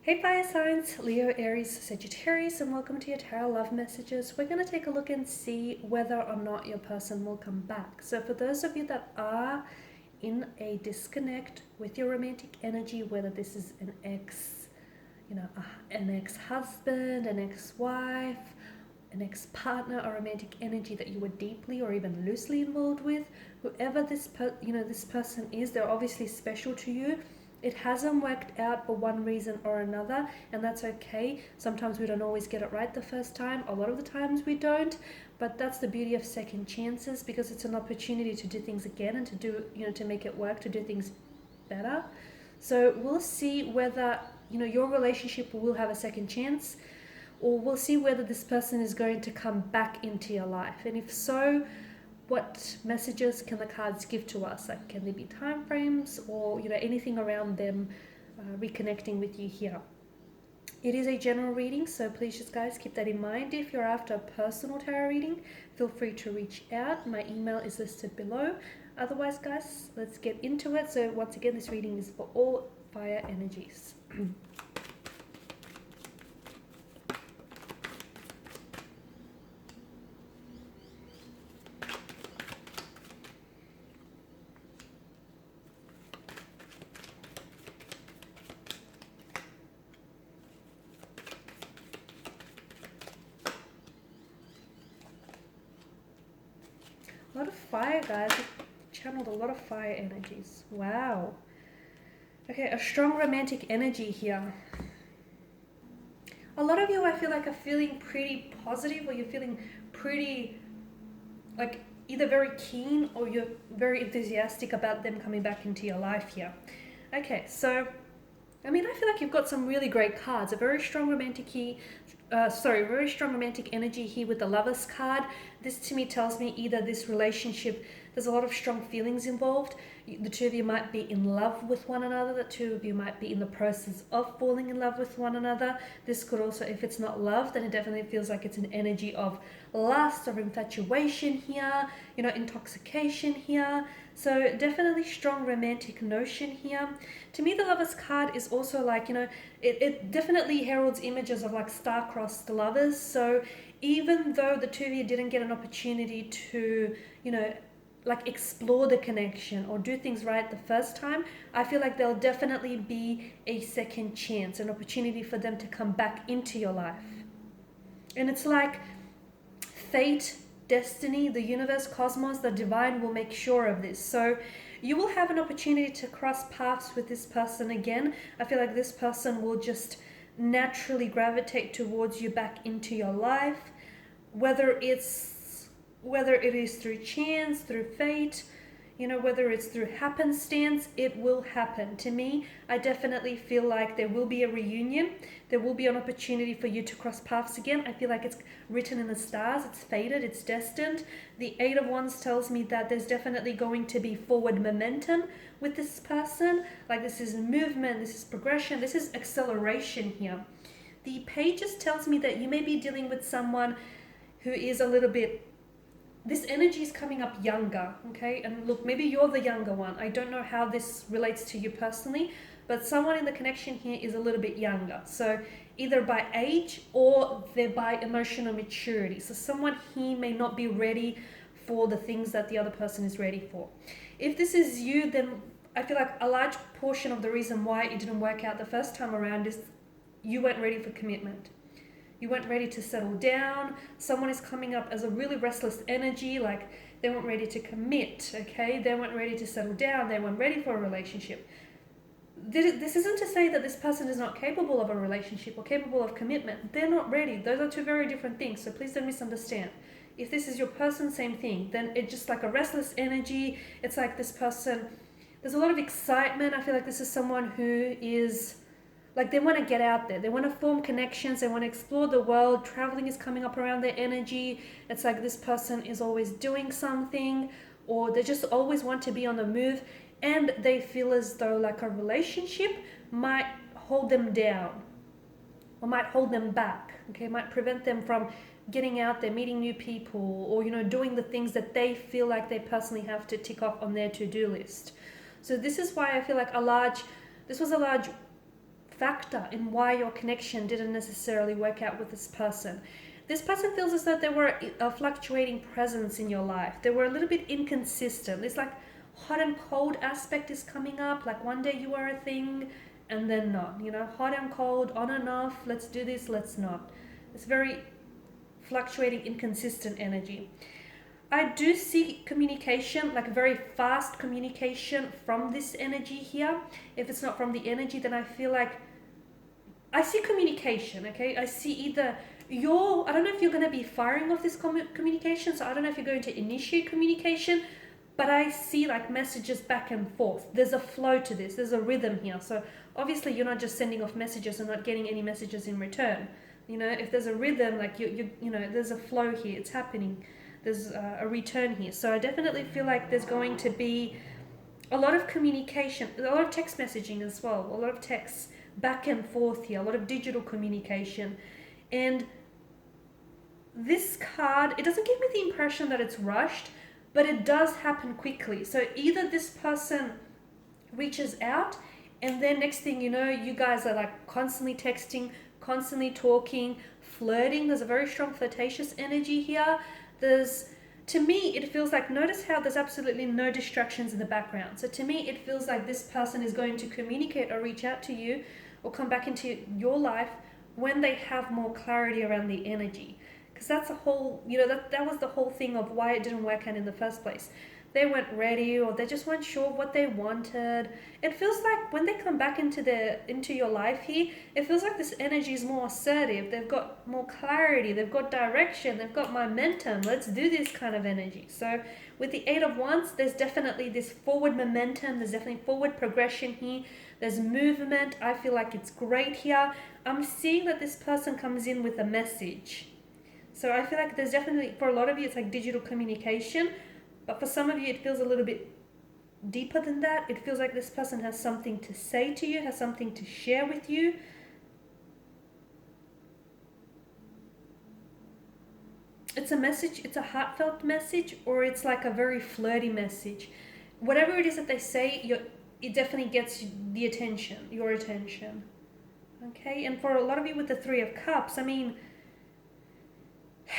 Hey fire signs, Leo, Aries, Sagittarius, and welcome to your tarot love messages. We're going to take a look and see whether or not your person will come back. So for those of you that are in a disconnect with your romantic energy, whether this is an ex, an ex-husband, an ex-wife, an ex-partner, or romantic energy that you were deeply or even loosely involved with, whoever this person is, they're obviously special to you. It hasn't worked out for one reason or another, and that's okay. Sometimes we don't always get it right the first time. A lot of the times we don't, but that's the beauty of second chances, because it's an opportunity to do things again and to do, to make it work, to do things better. So we'll see whether, your relationship will have a second chance, or we'll see whether this person is going to come back into your life. And if so, what messages can the cards give to us? Like, can there be time frames or anything around them reconnecting with you here? It is a general reading, so please just guys keep that in mind. If you're after a personal tarot reading, feel free to reach out. My email is listed below. Otherwise guys, let's get into it. So once again, this reading is for all fire energies. A lot of fire, guys. I've channeled a lot of fire energies. Wow. Okay, a strong romantic energy here. A lot of you, I feel like, are feeling pretty positive, or you're feeling pretty, like, either very keen or you're very enthusiastic about them coming back into your life here. Okay, so, I feel like you've got some really great cards. A very strong romantic very strong romantic energy here with the Lovers card. This to me tells me either this relationship, there's a lot of strong feelings involved. The two of you might be in love with one another. The two of you might be in the process of falling in love with one another. This could also, if it's not love, then it definitely feels like it's an energy of lust or infatuation here, intoxication here. So definitely strong romantic notion here. To me, the Lovers card is also like, it definitely heralds images of like star-crossed lovers. So even though the two of you didn't get an opportunity to, like explore the connection or do things right the first time, I feel like there'll definitely be a second chance, an opportunity for them to come back into your life. And it's like fate, destiny, the universe, cosmos, the divine will make sure of this. So you will have an opportunity to cross paths with this person again. I feel like this person will just naturally gravitate towards you back into your life, whether it is through chance, through fate, whether it's through happenstance, it will happen. To me, I definitely feel like there will be a reunion. There will be an opportunity for you to cross paths again. I feel like it's written in the stars, it's fated, it's destined. The Eight of Wands tells me that there's definitely going to be forward momentum with this person. Like, this is movement, this is progression, this is acceleration here. The Pages tells me that you may be dealing with someone who is a little bit, this energy is coming up younger, okay? And look, maybe you're the younger one. I don't know how this relates to you personally, but someone in the connection here is a little bit younger. So either by age or they're by emotional maturity. So someone here may not be ready for the things that the other person is ready for. If this is you, then I feel like a large portion of the reason why it didn't work out the first time around is you weren't ready for commitment. You weren't ready to settle down. Someone is coming up as a really restless energy, like they weren't ready to commit, okay? They weren't ready to settle down. They weren't ready for a relationship. This isn't to say that this person is not capable of a relationship or capable of commitment. They're not ready. Those are two very different things, so please don't misunderstand. If this is your person, same thing. Then it's just like a restless energy. It's like this person, there's a lot of excitement. I feel like this is someone who is, like, they want to get out there. They want to form connections. They want to explore the world. Traveling is coming up around their energy. It's like this person is always doing something, or they just always want to be on the move. And they feel as though like a relationship might hold them down or might hold them back, okay? Might prevent them from getting out there, meeting new people, or, doing the things that they feel like they personally have to tick off on their to-do list. So this is why I feel like this was a large factor in why your connection didn't necessarily work out with this person. This person feels as though they were a fluctuating presence in your life. They were a little bit inconsistent. This like hot and cold aspect is coming up. Like one day you are a thing and then not. You know, hot and cold, on and off. Let's do this, let's not. It's very fluctuating, inconsistent energy. I do see communication, like very fast communication from this energy here. If it's not from the energy, then I feel like I see communication, okay? I see either I don't know if you're going to be firing off this communication, so I don't know if you're going to initiate communication, but I see like messages back and forth. There's a flow to this. There's a rhythm here. So obviously you're not just sending off messages and not getting any messages in return. You know, if there's a rhythm, like you know, there's a flow here. It's happening. There's a return here. So I definitely feel like there's going to be a lot of communication, a lot of text messaging as well, a lot of texts back and forth here, a lot of digital communication. And this card, it doesn't give me the impression that it's rushed, but it does happen quickly. So either this person reaches out and then next thing you know, you guys are like constantly texting, constantly talking, flirting. There's a very strong flirtatious energy here. To me, it feels like, notice how there's absolutely no distractions in the background. So to me, it feels like this person is going to communicate or reach out to you or come back into your life when they have more clarity around the energy. Because that's a whole, you know, that was the whole thing of why it didn't work out in the first place. They weren't ready, or they just weren't sure what they wanted. It feels like when they come back into your life here, it feels like this energy is more assertive. They've got more clarity, they've got direction, they've got momentum. Let's do this kind of energy. So with the Eight of Wands, there's definitely this forward momentum. There's definitely forward progression here. There's movement. I feel like it's great here. I'm seeing that this person comes in with a message. So I feel like there's definitely, for a lot of you, it's like digital communication. But for some of you, it feels a little bit deeper than that. It feels like this person has something to say to you, has something to share with you. It's a message, it's a heartfelt message, or it's like a very flirty message. Whatever it is that they say, it definitely gets the attention, your attention. Okay, and for a lot of you with the Three of Cups, I mean,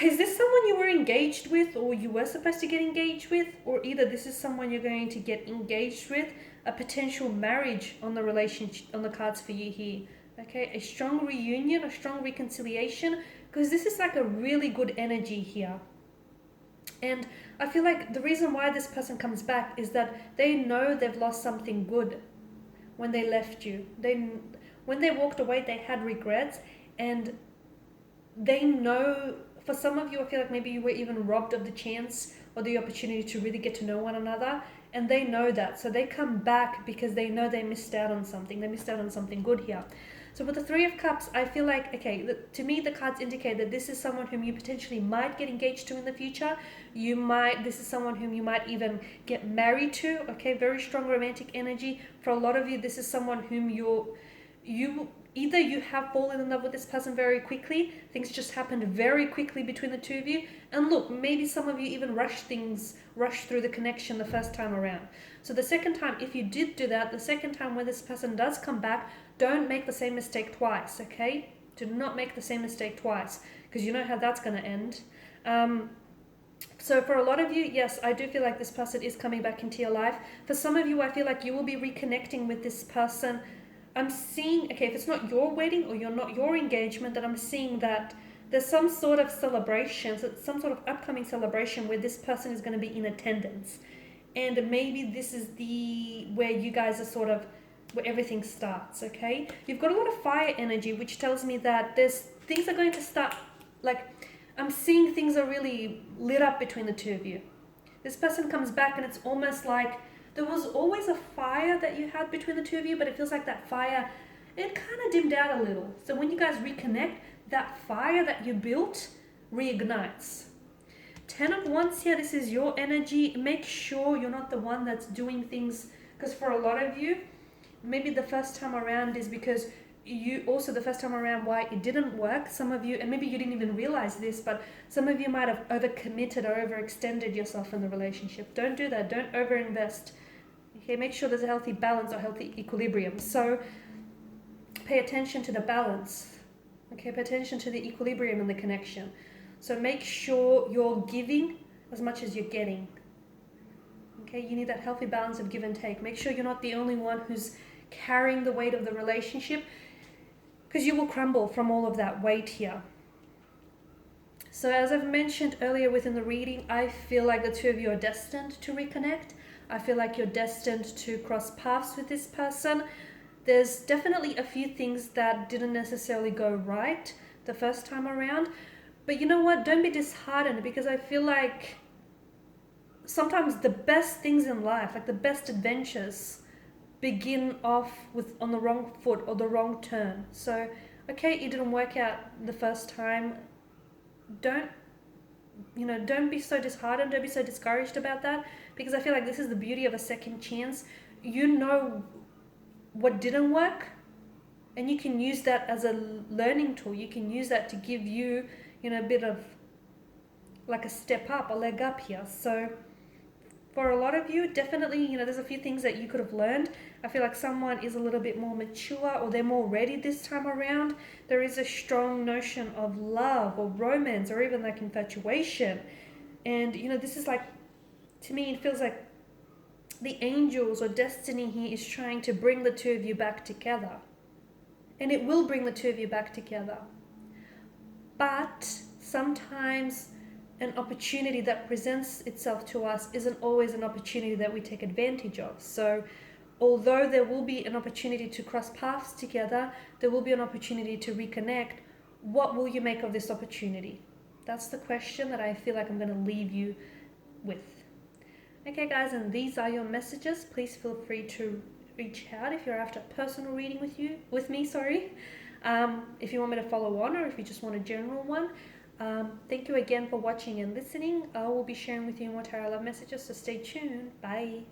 is this someone you were engaged with or you were supposed to get engaged with? Or either this is someone you're going to get engaged with, a potential marriage on the relationship, on the cards for you here. Okay, a strong reunion, a strong reconciliation, because this is like a really good energy here. And I feel like the reason why this person comes back is that they know they've lost something good when they left you. When they walked away, they had regrets, and they know. For some of you, I feel like maybe you were even robbed of the chance or the opportunity to really get to know one another, and they know that. So they come back because they know they missed out on something. They missed out on something good here. So with the Three of Cups, I feel like, okay, to me, the cards indicate that this is someone whom you potentially might get engaged to in the future. This is someone whom you might even get married to. Okay, very strong romantic energy. For a lot of you, this is someone whom either you have fallen in love with this person very quickly, things just happened very quickly between the two of you, and look, maybe some of you even rushed through the connection the first time around. So the second time, if you did do that, the second time when this person does come back, don't make the same mistake twice, okay? Do not make the same mistake twice, because you know how that's going to end. So for a lot of you, yes, I do feel like this person is coming back into your life. For some of you, I feel like you will be reconnecting with this person. I'm seeing, okay, if it's not your wedding or your engagement, then I'm seeing that there's some sort of celebration, so some sort of upcoming celebration where this person is going to be in attendance. And maybe this is where you guys are sort of, where everything starts, okay? You've got a lot of fire energy, which tells me that things are going to start, like, I'm seeing things are really lit up between the two of you. This person comes back and it's almost like, there was always a fire that you had between the two of you, but it feels like that fire, it kind of dimmed out a little. So when you guys reconnect, that fire that you built reignites. 10 of Wands here, this is your energy. Make sure you're not the one that's doing things, because for a lot of you, maybe the first time around is because the first time around why it didn't work. Some of you, and maybe you didn't even realize this, but some of you might have overcommitted or overextended yourself in the relationship. Don't do that. Don't overinvest. Okay, make sure there's a healthy balance or healthy equilibrium. So pay attention to the balance. Okay, pay attention to the equilibrium and the connection. So make sure you're giving as much as you're getting. Okay, you need that healthy balance of give and take. Make sure you're not the only one who's carrying the weight of the relationship, because you will crumble from all of that weight here. So as I've mentioned earlier within the reading, I feel like the two of you are destined to reconnect. I feel like you're destined to cross paths with this person. There's definitely a few things that didn't necessarily go right the first time around. But you know what? Don't be disheartened, because I feel like sometimes the best things in life, like the best adventures, begin off with on the wrong foot or the wrong turn. So, okay, it didn't work out the first time. Don't be so disheartened. Don't be so discouraged about that, because I feel like this is the beauty of a second chance. You know what didn't work, and you can use that as a learning tool. You can use that to give you, a bit of like a step up, a leg up here. So for a lot of you, definitely, there's a few things that you could have learned. I feel like someone is a little bit more mature, or they're more ready this time around. There is a strong notion of love or romance, or even like infatuation. And, this is like, to me, it feels like the angels or destiny here is trying to bring the two of you back together. And it will bring the two of you back together. But sometimes an opportunity that presents itself to us isn't always an opportunity that we take advantage of. So although there will be an opportunity to cross paths together, there will be an opportunity to reconnect. What will you make of this opportunity? That's the question that I feel like I'm going to leave you with. Okay guys, and these are your messages. Please feel free to reach out if you're after a personal reading with me. If you want me to follow on, or if you just want a general one. Thank you again for watching and listening. I will be sharing with you more tarot love messages, so stay tuned. Bye.